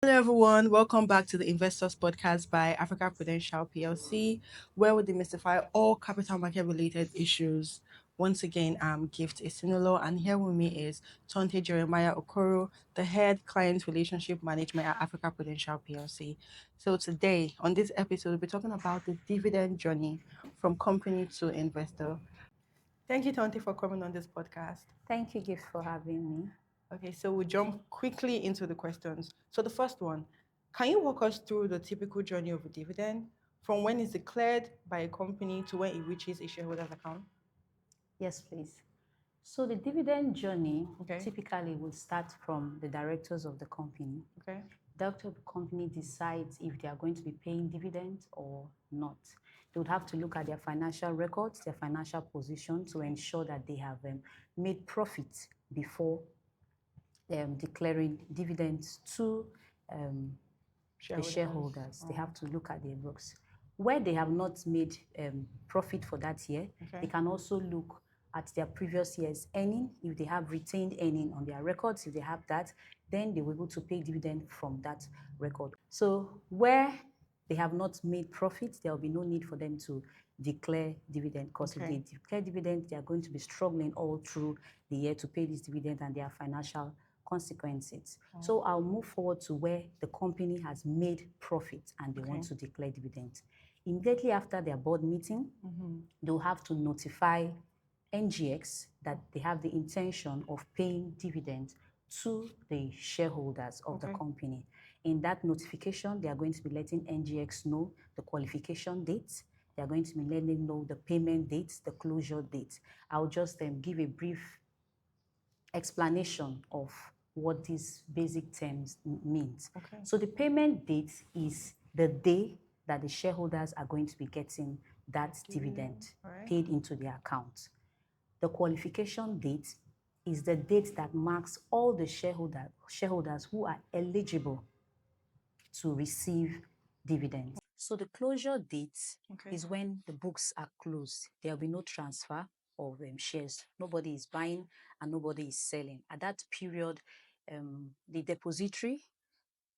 Hello, everyone. Welcome back to the Investors Podcast by Africa Prudential PLC, where we demystify all capital market related issues. Once again, I'm Gift Isinulo, and here with me is Tonte Jeremiah-Okoro, the head client relationship management at Africa Prudential PLC. So today, on this episode, we'll be talking about the dividend journey from company to investor. Thank you, Tonte, for coming on this podcast. Thank you, Gift, for having me. Okay, so we'll jump quickly into the questions. So the first one, can you walk us through the typical journey of a dividend from when it's declared by a company to when it reaches a shareholder's account? Yes, please. So the dividend journey Okay, typically will start from the directors of the company. okay, Director of the company decides if they are going to be paying dividends or not. They would have to look at their financial records, their financial position to ensure that they have made profit before declaring dividends to um, the shareholders. They have to look at their books. Where they have not made profit for that year, they can also look at their previous year's earning. If they have retained earning on their records, if they have that, then they will be able to pay dividend from that record. So where they have not made profit, there will be no need for them to declare dividend, because if they declare dividend, they are going to be struggling all through the year to pay this dividend and their financial consequences. So I'll move forward to where the company has made profit and they want to declare dividends. Immediately after their board meeting, they'll have to notify NGX that they have the intention of paying dividends to the shareholders of the company. In that notification, they are going to be letting NGX know the qualification dates. They are going to be letting them know the payment dates, the closure dates. I'll just give a brief explanation of what these basic terms means. So the payment date is the day that the shareholders are going to be getting that dividend paid into their account. The qualification date is the date that marks all the shareholders who are eligible to receive dividends. So the closure date is when the books are closed. There will be no transfer of shares. Nobody is buying and nobody is selling. At that period, the depository,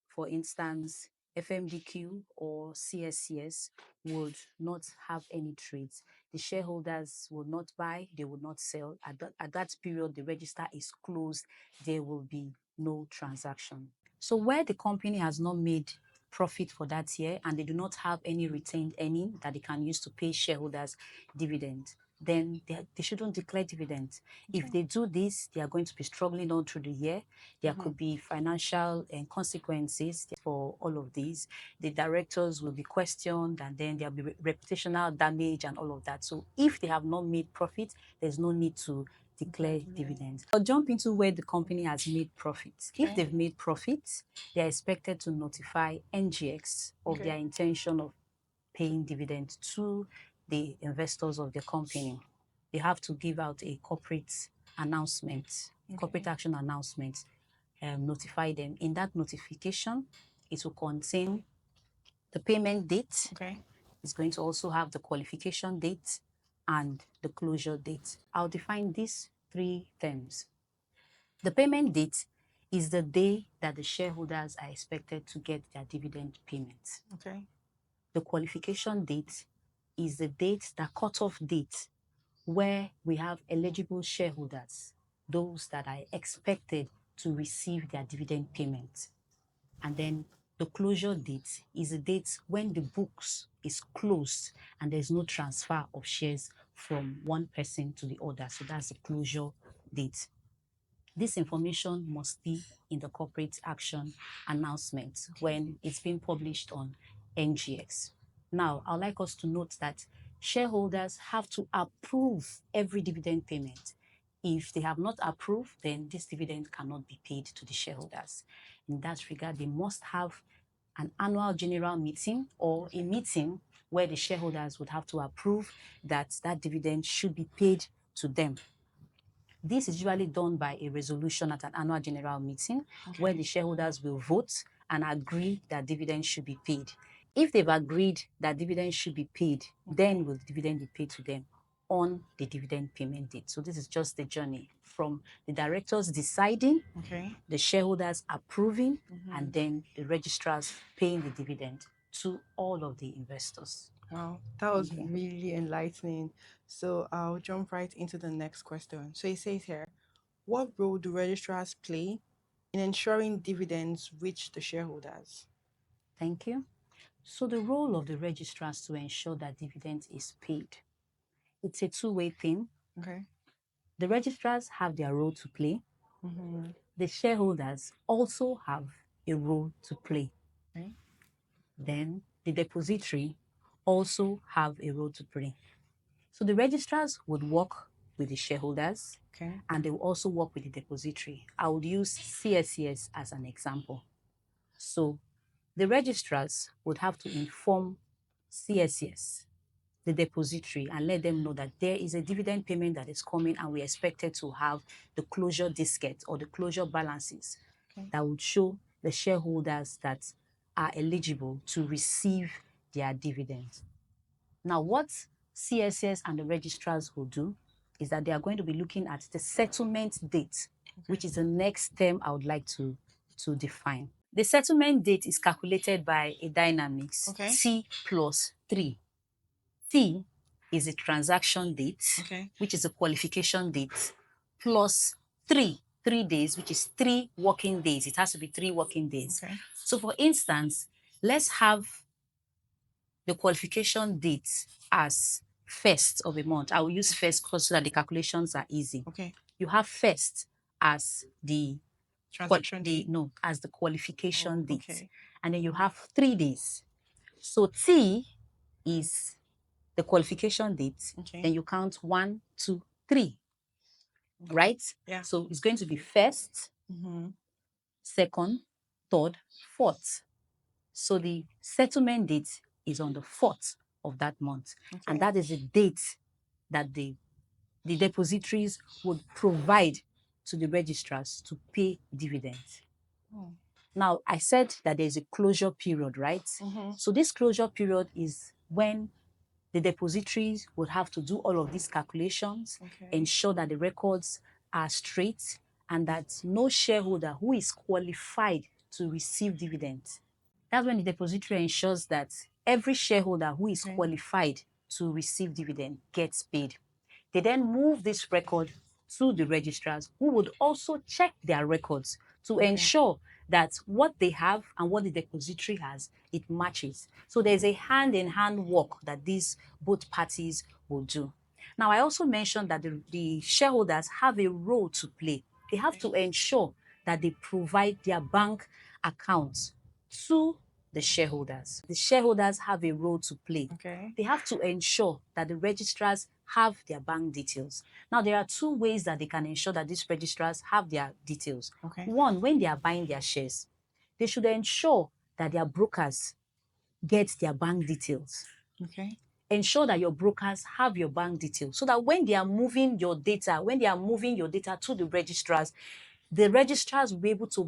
for instance, FMDQ or CSCS, would not have any trades. The shareholders will not buy, they will not sell. At that period, the register is closed. There will be no transaction. So where the company has not made profit for that year and they do not have any retained earning that they can use to pay shareholders dividend, then they shouldn't declare dividends. If they do this, they are going to be struggling all through the year. There could be financial consequences for all of these. The directors will be questioned and then there'll be reputational damage and all of that. So if they have not made profit, there's no need to declare dividends. I'll jump into where the company has made profits. If they've made profits, they're expected to notify NGX of their intention of paying dividends to the investors of the company. They have to give out a corporate announcement, corporate action announcement, notify them. In that notification, it will contain the payment date. It's going to also have the qualification date and the closure date. I'll define these three terms. The payment date is the day that the shareholders are expected to get their dividend payment. The qualification date is the date, the cutoff date, where we have eligible shareholders, those that are expected to receive their dividend payment. And then the closure date is the date when the books is closed and there's no transfer of shares from one person to the other. So that's the closure date. This information must be in the corporate action announcement when it's being published on NGX. Now, I'd like us to note that shareholders have to approve every dividend payment. If they have not approved, then this dividend cannot be paid to the shareholders. In that regard, they must have an annual general meeting or a meeting where the shareholders would have to approve that that dividend should be paid to them. This is usually done by a resolution at an annual general meeting where the shareholders will vote and agree that dividends should be paid. If they've agreed that dividends should be paid, then will the dividend be paid to them? on the dividend payment date. So this is just the journey from the directors deciding, the shareholders approving, and then the registrars paying the dividend to all of the investors. Wow, that was really enlightening. So I'll jump right into the next question. So it says here, what role do registrars play in ensuring dividends reach the shareholders? Thank you. So the role of the registrars to ensure that dividend is paid, it's a two-way thing. Okay. The registrars have their role to play. Mm-hmm. The shareholders also have a role to play. Okay. Then the depository also have a role to play. So the registrars would work with the shareholders, Okay. and they will also work with the depository. I would use CSCS as an example. So the registrars would have to inform CSCS, the depository, and let them know that there is a dividend payment that is coming and we expected to have the closure diskette or the closure balances that would show the shareholders that are eligible to receive their dividends. Now, what CSS and the registrars will do is that they are going to be looking at the settlement date, which is the next term I would like to define. The settlement date is calculated by a dynamics T plus 3. T is the transaction date, which is a qualification date, plus 3 days, which is 3 working days. It has to be 3 working days. So for instance, let's have the qualification date as first of a month. I will use first because so that the calculations are easy. You have first as the transaction date. as the qualification date. And then you have 3 days. So T is the qualification date. Then you count 1, 2, 3. Right? Yeah. So it's going to be first, second, third, fourth. So the settlement date is on the 4th of that month. And that is the date that the depositories would provide to the registrars to pay dividends. Now, I said that there's a closure period, right? So this closure period is when the depositories would have to do all of these calculations, ensure that the records are straight, and that no shareholder who is qualified to receive dividends. That's when the depository ensures that every shareholder who is qualified to receive dividend gets paid. They then move this record to the registrars, who would also check their records to ensure that what they have and what the depository has, it matches. So there's a hand-in-hand work that these both parties will do. Now, I also mentioned that the shareholders have a role to play. They have to ensure that they provide their bank accounts to the shareholders. The shareholders have a role to play. They have to ensure that the registrars have their bank details. Now, there are 2 ways that they can ensure that these registrars have their details. One, when they are buying their shares, they should ensure that their brokers get their bank details. Ensure that your brokers have your bank details so that when they are moving your data, to the registrars will be able to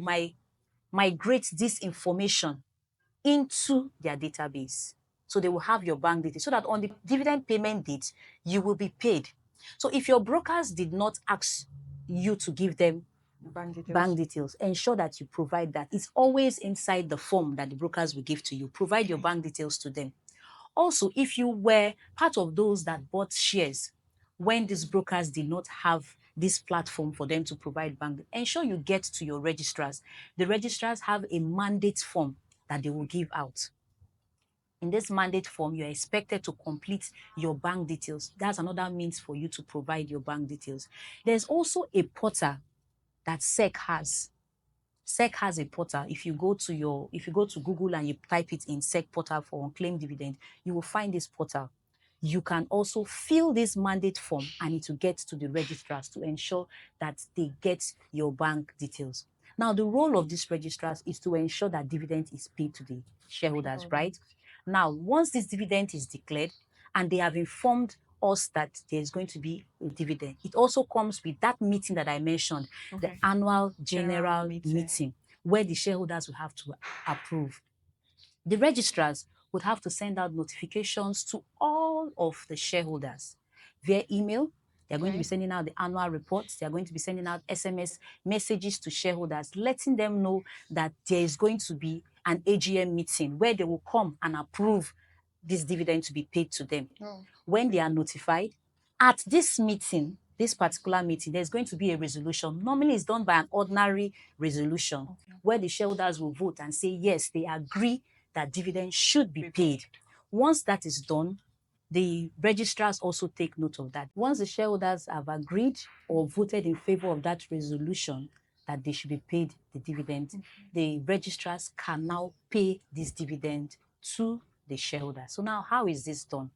migrate this information into their database. So they will have your bank details so that on the dividend payment date, you will be paid. So if your brokers did not ask you to give them bank details, ensure that you provide that. It's always inside the form that the brokers will give to you. Provide your bank details to them. Also, if you were part of those that bought shares when these brokers did not have this platform for them to provide bank, ensure you get to your registrars. The registrars have a mandate form that they will give out. In this mandate form, you're expected to complete your bank details. That's another means for you to provide your bank details. There's also a portal that SEC has. SEC has a portal. If you go to Google and you type it in SEC portal for unclaimed dividend, you will find this portal. You can also fill this mandate form and it will get to the registrars to ensure that they get your bank details. Now, the role of these registrars is to ensure that dividend is paid to the shareholders, right? Now, once this dividend is declared and they have informed us that there's going to be a dividend, it also comes with that meeting that I mentioned, the annual general meeting, where the shareholders will have to approve. The registrars would have to send out notifications to all of the shareholders. via email. They're going to be sending out the annual reports. They're going to be sending out SMS messages to shareholders, letting them know that there is going to be an AGM meeting where they will come and approve this dividend to be paid to them. When they are notified, at this meeting, this particular meeting, there's going to be a resolution. Normally, it's done by an ordinary resolution where the shareholders will vote and say, yes, they agree that dividend should be paid. Once that is done, the registrars also take note of that. Once the shareholders have agreed or voted in favor of that resolution that they should be paid the dividend, the registrars can now pay this dividend to the shareholder. So now, how is this done?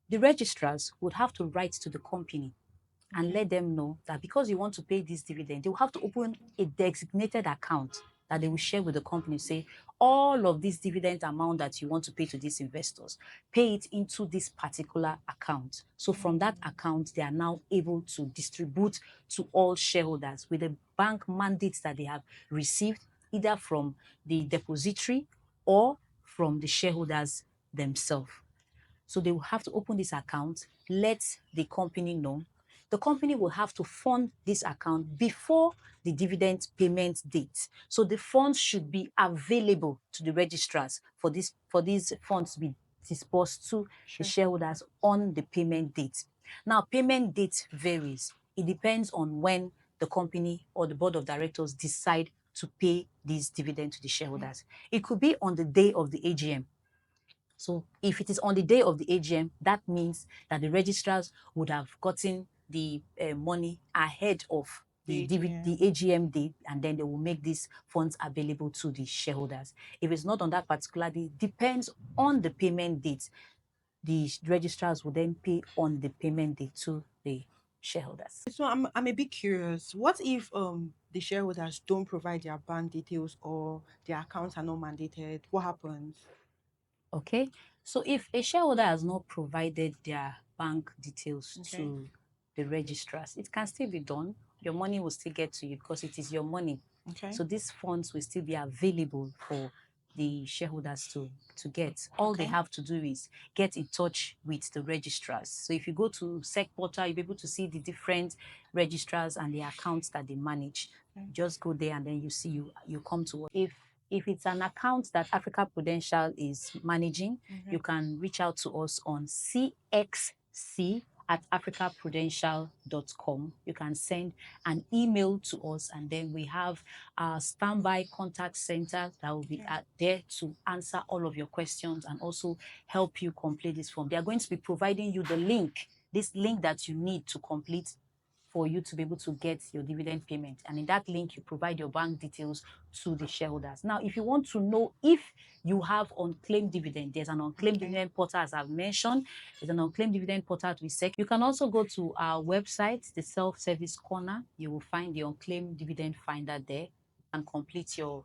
The registrars would have to write to the company and let them know that because you want to pay this dividend, they will have to open a designated account that they will share with the company, say, all of this dividend amount that you want to pay to these investors, pay it into this particular account. So from that account, they are now able to distribute to all shareholders with the bank mandates that they have received, either from the depository or from the shareholders themselves. So they will have to open this account, let the company know. The company will have to fund this account before the dividend payment date. So the funds should be available to the registrars for these funds to be disbursed to the shareholders on the payment date. Now, payment date varies. It depends on when the company or the board of directors decide to pay this dividend to the shareholders. It could be on the day of the AGM. So if it is on the day of the AGM, that means that the registrars would have gotten the money ahead of the AGM date, and then they will make these funds available to the shareholders. If it's not on that particular day, depends on the payment date. The registrars will then pay on the payment date to the shareholders. So I'm a bit curious. What if the shareholders don't provide their bank details or their accounts are not mandated? What happens? Okay, so if a shareholder has not provided their bank details to the registrars, it can still be done. Your money will still get to you because it is your money. So these funds will still be available for the shareholders to get. All they have to do is get in touch with the registrars. So if you go to SEC portal, you'll be able to see the different registrars and the accounts that they manage. Just go there and then you see you come to us. If it's an account that Africa Prudential is managing, you can reach out to us on cxc@africaprudential.com. You can send an email to us, and then we have a standby contact center that will be there to answer all of your questions and also help you complete this form. They are going to be providing you the link, this link that you need to complete for you to be able to get your dividend payment. And in that link, you provide your bank details to the shareholders. Now, if you want to know if you have unclaimed dividend, there's an unclaimed dividend portal, as I've mentioned. There's an unclaimed dividend portal to be SEC. You can also go to our website, the self-service corner. You will find the unclaimed dividend finder there and complete your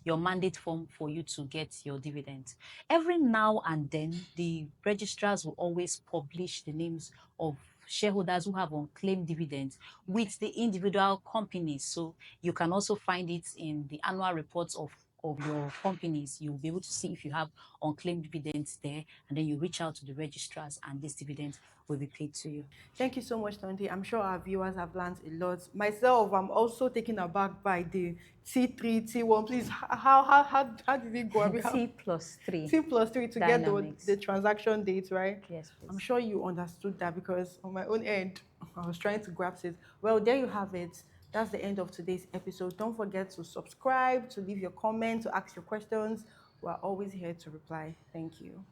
mandate form for you to get your dividends. Every now and then, the registrars will always publish the names of shareholders who have unclaimed dividends with the individual companies. So you can also find it in the annual reports of your companies. You'll be able to see if you have unclaimed dividends there, and then you reach out to the registrars and this dividend will be paid to you. Thank you so much, Tonte. I'm sure our viewers have learned a lot. Myself, I'm also taken aback by the T3, T1. Please, how did it go? T+3. T+3 to get the transaction date, right? Yes, please. I'm sure you understood that because on my own end, I was trying to grasp it. Well, there you have it. That's the end of today's episode. Don't forget to subscribe, to leave your comment, to ask your questions. We're always here to reply. Thank you.